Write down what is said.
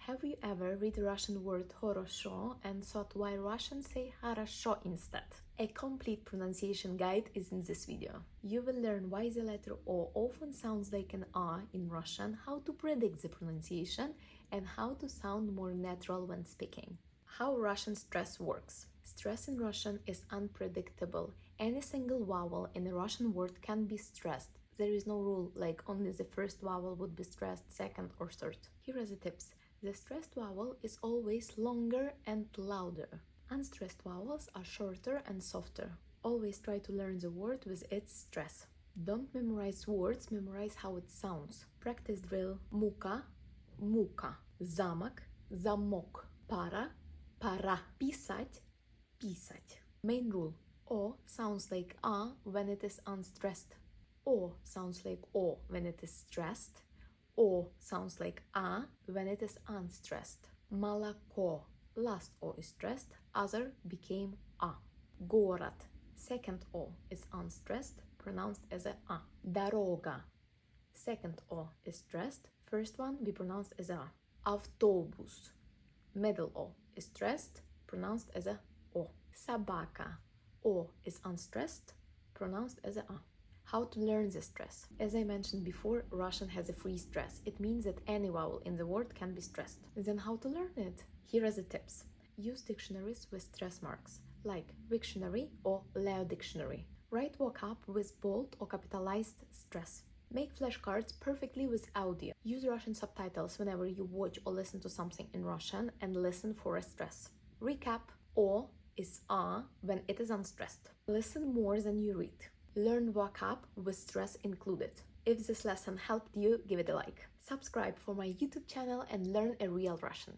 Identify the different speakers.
Speaker 1: Have you ever read the Russian word хорошо and thought why Russians say хорошо instead? A complete pronunciation guide is in this video. You will learn why the letter O often sounds like an A in Russian, how to predict the pronunciation, and how to sound more natural when speaking. How Russian stress works. Stress in Russian is unpredictable. Any single vowel in a Russian word can be stressed. There is no rule like only the first vowel would be stressed, second or third. Here are the tips. The stressed vowel is always longer and louder. Unstressed vowels are shorter and softer. Always try to learn the word with its stress. Don't memorize words, memorize how it sounds. Practice drill muka, muka, замок, замок, пара, пора, писать, писать. Main rule. O sounds like A when it is unstressed. O sounds like O when it is stressed. O sounds like A when it is unstressed. Молоко. Last O is stressed, other became A. Город. Second O is unstressed, pronounced as a A. Дорога. Second O is stressed, first one we pronounced as a. Автобус. Middle O is stressed, pronounced as a O. Собака. O is unstressed, pronounced as a A. How to learn the stress. As I mentioned before, Russian has a free stress. It means that any vowel in the word can be stressed. Then how to learn it? Here are the tips. Use dictionaries with stress marks, like Wiktionary or Leo Dictionary. Write vocab with bold or capitalized stress. Make flashcards perfectly with audio. Use Russian subtitles whenever you watch or listen to something in Russian and listen for a stress. Recap. O is A when it is unstressed. Listen more than you read. Learn vocab with stress included. If this lesson helped you, give it a like. Subscribe for my YouTube channel and learn a real Russian.